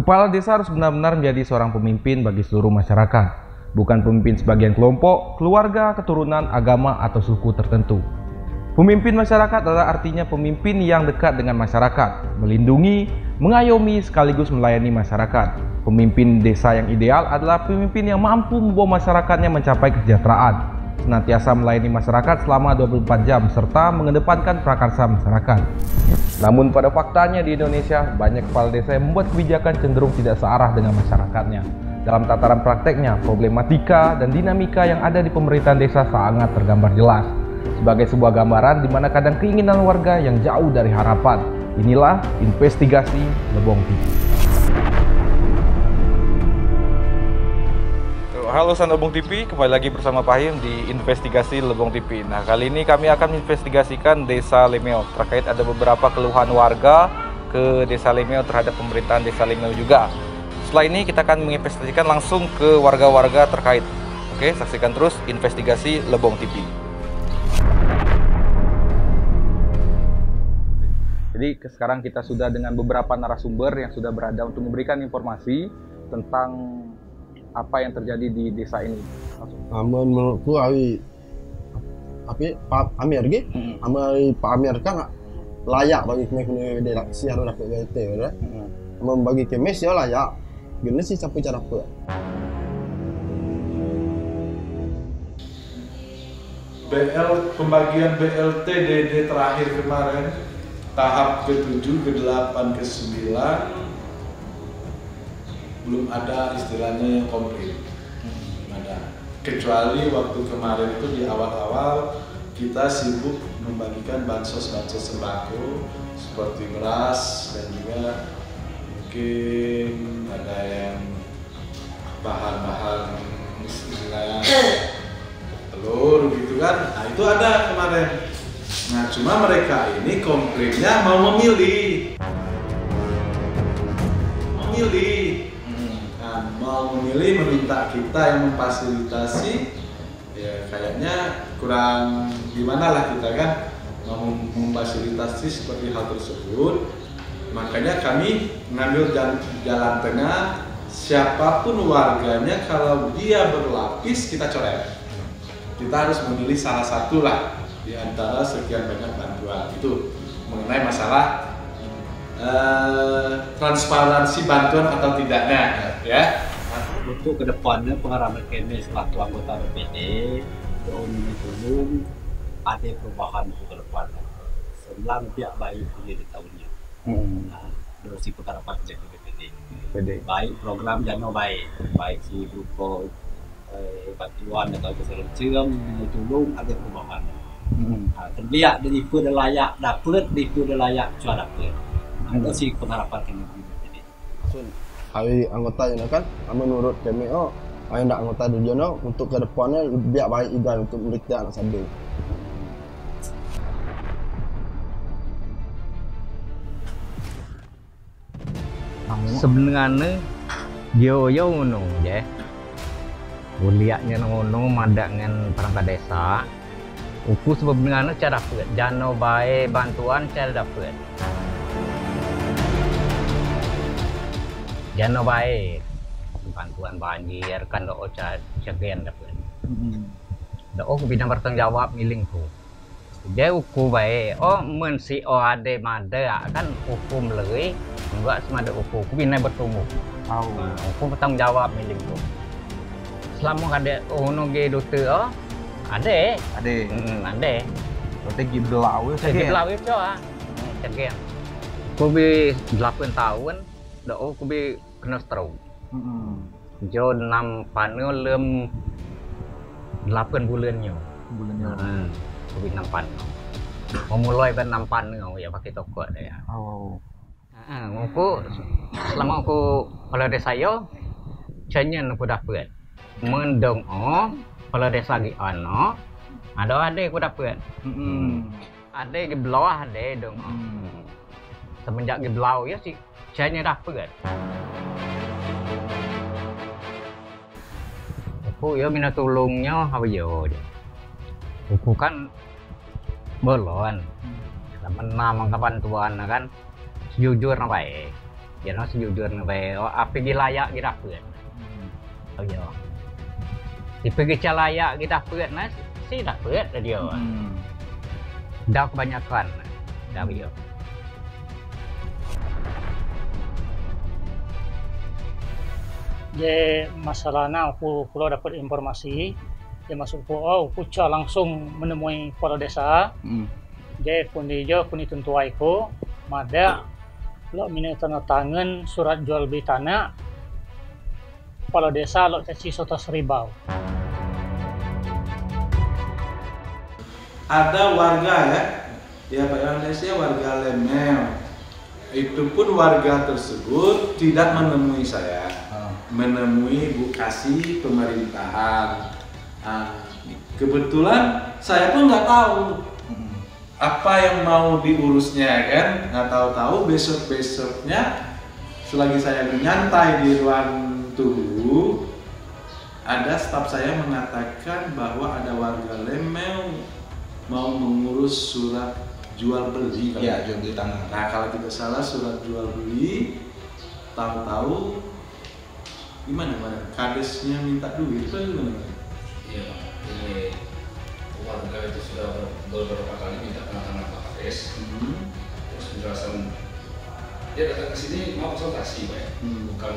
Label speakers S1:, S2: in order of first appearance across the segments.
S1: Kepala desa harus benar-benar menjadi seorang pemimpin bagi seluruh masyarakat, bukan pemimpin sebagian kelompok, keluarga, keturunan, agama, atau suku tertentu. Pemimpin masyarakat adalah artinya pemimpin yang dekat dengan masyarakat, melindungi, mengayomi, sekaligus melayani masyarakat. Pemimpin desa yang ideal adalah pemimpin yang mampu membawa masyarakatnya mencapai kesejahteraan, senantiasa melayani masyarakat selama 24 jam, serta mengedepankan prakarsa masyarakat. Namun pada faktanya di Indonesia, banyak kepala desa yang membuat kebijakan cenderung tidak searah dengan masyarakatnya. Dalam tataran prakteknya, problematika dan dinamika yang ada di pemerintahan desa sangat tergambar jelas. Sebagai sebuah gambaran di mana kadang keinginan warga yang jauh dari harapan. Inilah investigasi Lebong TV. Halo San Lebong TV, kembali lagi bersama Pahim di investigasi Lebong TV. Nah, kali ini kami akan menginvestigasikan Desa Lemeo. Terkait ada beberapa keluhan warga ke Desa Lemeo terhadap pemerintahan Desa Lemeo juga. Setelah ini kita akan menginvestigasikan langsung ke warga-warga terkait. Oke, saksikan terus investigasi Lebong TV. Jadi sekarang kita sudah dengan beberapa narasumber yang sudah berada untuk memberikan informasi tentang apa yang terjadi di desa ini.
S2: Menurutku Pak Amir Pak Amir kan layak bagi kami direksi harus dapat BLT kan. Bagi kami sih layak. Gini sih sampai cara apa?
S3: Pembagian BLT DD terakhir kemarin tahap ke-7, ke-8, ke-9 belum ada istilahnya yang komplit. Ada. Kecuali waktu kemarin itu di awal-awal kita sibuk membagikan bansos sembako seperti beras dan juga mungkin ada yang bahan-bahan istilahnya telur gitu kan. Nah itu ada kemarin. Nah cuma mereka ini komplainnya mau memilih. Mau memilih meminta kita yang memfasilitasi, ya kayaknya kurang gimana lah kita kan mau memfasilitasi seperti hal tersebut. Makanya kami mengambil jalan tengah, siapapun warganya kalau dia berlapis kita coret. Kita harus memilih salah satu lah di antara sekian banyak bantuan. Itu mengenai masalah transparansi bantuan atau tidaknya ya.
S4: Untuk kedepannya pengarahan kami selaku anggota BPD Unit Tulung ada perubahan untuk kedepannya sebelah pihak baik di tahunnya. Nah, dari pengarahan jadi BPD baik program jano baik si berupa bantuan atau keseluruhan Unit Tulung ada perubahan. Terlihat dari pun layak dapat, dari pun layak cuaca dapat. Ada sih pengharapan kami di BPD.
S2: Hari anggota ini kan, menurut kami yang tidak anggota di Jono untuk ke depannya biar baik juga untuk mereka anak sambil.
S5: Sebenarnya yo ngono ya. Buliaknya ngono madak dengan perangkat desa. Uku sebenarnya cara dapat jano bae bantuan cara dapat. Jano baik bantuan banjir kan do cagen dapat. Do bidang bertanggung jawab milingku. Dia uku baik. Men si ade mada kan hukum leuy enggak semada uku bina bertumbuh. Hukum bertanggung jawab milingku. Selama ada ono ge dote ade. Berarti giblau itu cagen. Kubi 8 tahun do kubi kena stroke. Jo 6 panel lem 8 bulannya. Kubi 6 panel. Memulai ben 6 panel ya pakai toko ada ya. Aku selama aku kepala desa yo cenyen aku dapat. Mendong kepala desa gi ano. Ada aku dapat. Ada di bawah ada dong. Semenjak di bawah ya sih cenyen dapat. Aku ya minta tolongnya apa yo. Aku kan belum. Sama nama kapan tuan kan jujur baik. Ya nó sejujurnya bae, oh apa layak kita dapet. Oh iya. Tipe kita layak kita dapet nah sih dapet dia. Dah kebanyakan dah dia.
S6: Jadi masalahnya aku dapat informasi, dia masuk aku langsung menemui kepala desa. Jadi kuni tentuai ko, mada lo minta tanda tangan surat jual beli tanah kepala desa lo caci soto seribau.
S3: Ada warga ya Pak Yohanes ya, warga Lemel. Itu pun warga tersebut tidak menemui saya, menemui Bu Kasih pemerintahan. Kebetulan saya pun nggak tahu apa yang mau diurusnya kan, nggak tahu besoknya selagi saya nyantai di ruang tunggu, ada staf saya mengatakan bahwa ada warga Lemel mau mengurus surat jual beli.
S1: Iya, jual beli tanah.
S3: Nah kalau tidak salah surat jual beli, tahu-tahu gimana kadesnya minta duit itu gimana?
S7: Iya, ini warga itu sudah beberapa kali minta tanda tangan Pak Kades. Terus penjelasan dia datang ke sini mau konsultasi, Pak, bukan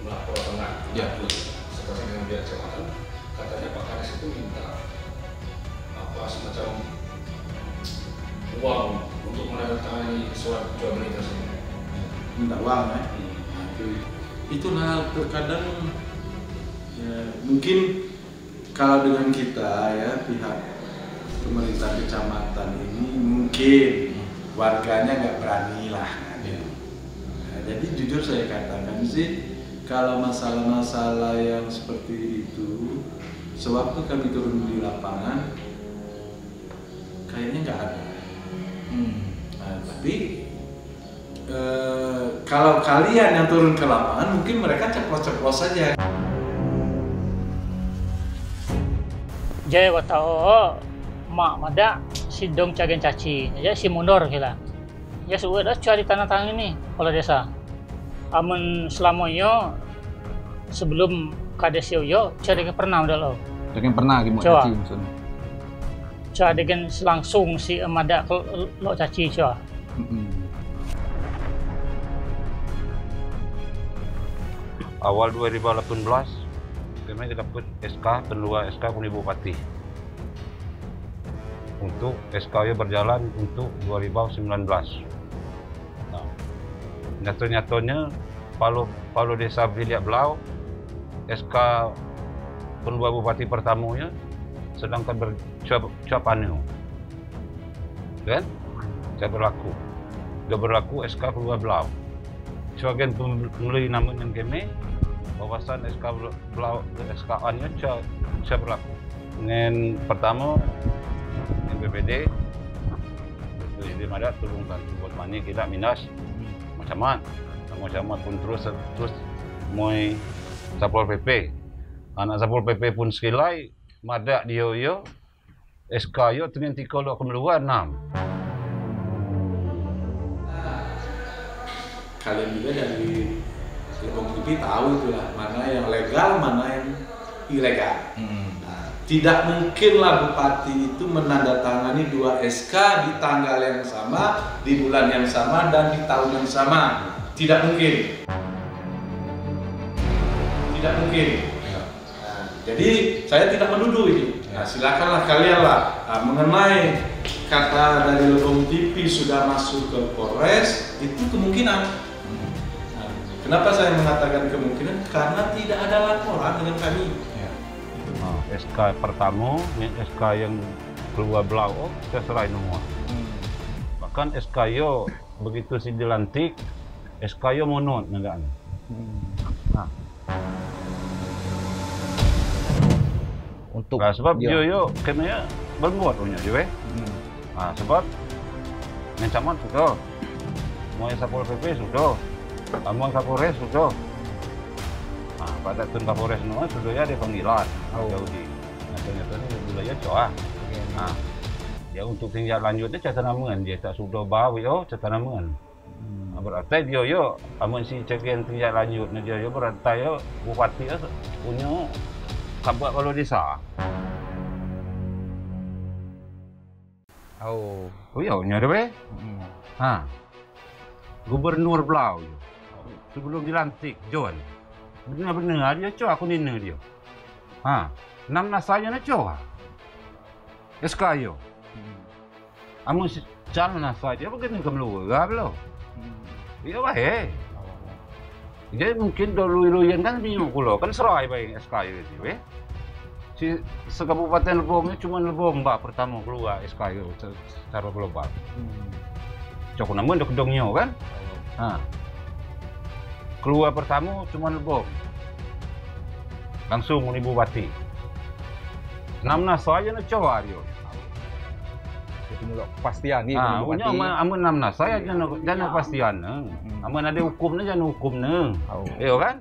S7: melapor tanah.
S1: Ya.
S7: Konsultasi dengan pihak kecamatan, katanya Pak Kades itu minta semacam uang untuk menandatangani surat jual beli tersebut.
S3: Minta uang ya? Itu nah terkadang ya, mungkin kalau dengan kita ya pihak pemerintah kecamatan ini mungkin warganya nggak berani lah. Nah, jadi jujur saya katakan sih kalau masalah-masalah yang seperti itu sewaktu kami turun di lapangan kayaknya nggak ada. Nah, tapi kalau kalian yang turun ke lapangan mungkin mereka ceplos-ceplos saja.
S6: Jadi watao mak mada si dong cagen caci, ya si mundur kira. Ya sudah cari tanah tangan ini kepala desa. Amun selamanya sebelum kades yo cari pernah udah lo.
S1: Jangan pernah gimana
S6: Coba.
S1: caci maksudnya.
S6: Coba dengan langsung si mada lo caci coba.
S8: Awal 2018 kami dapat SK kedua SK Puni Bupati untuk SK berjalan untuk 2019. Nah, nyata-nyatanya Palu Desa Biliak Belau SK Pendua Bupati pertamanya sedangkan bercuapannya kan saya berlaku sudah berlaku SK Pendua Belau sebagian pembeli namanya kami wawasan SK Belau SK-nya saya berlaku dengan pertama BPD di mana turunkan buat mani kita minus macam pun terus mau Sapol PP anak Sapol PP pun sekilai madak dia yo SK yo dengan tiga lo kemeluar 6.
S3: Kalian juga dari Lebong TV tahu itulah mana yang legal, mana yang ilegal. Nah, tidak mungkinlah bupati itu menandatangani 2 SK di tanggal yang sama, di bulan yang sama, dan di tahun yang sama. Tidak mungkin. Tidak mungkin. Nah, jadi saya tidak menuduh ini. Nah, silakanlah kalian lah mengenai kata dari Lebong TV sudah masuk ke Polres itu kemungkinan. Kenapa saya mengatakan kemungkinan? Karena tidak ada laporan dengan kami.
S8: Nah, SK pertama, SK yang keluar Belau, saya serahin semua. Bahkan SK yo begitu si dilantik, SK yo monot nggak. Nah,
S1: Untuk
S8: sebab yo kena berbuat punya juga. Nah, sebab ancaman sudah, mau Sapol PP sudah. Amuan Kapolres sudah. Nah, pada tun Kapolres semua sudah ya ada panggilan. Jadi nyata-nyatanya wilayah coa. Nah, ya untuk tindak lanjutnya catanaman dia tak sudah bawa yo catanaman. Berarti dia yo amun si cegen tinjak lanjut dia yo berarti yo bupati yo punya kabar kalau desa.
S1: Oh,
S8: iya nya deh. Gubernur Blau yo. Sebelum dilantik John. Benar-benar dia coba aku nina dia. Namna saya na coba. Eskayo. Amun si calon saja begini kemeluar lo. Iya baik. Jadi mungkin dulu-duluan kan bingung kulo kan serai baik SKY itu, Si sekabupaten Lebong cuma Lebong mbak pertama keluar SKY secara global. Cok namun dong kan? Keluar pertama cuma Lebong. Langsung Ibu Bupati. Namna saya nak coba dia.
S1: Kepastian nih.
S8: Punya amun namna saya jangan kepastian. Amun ada hukumnya jangan hukumnya. Iya kan?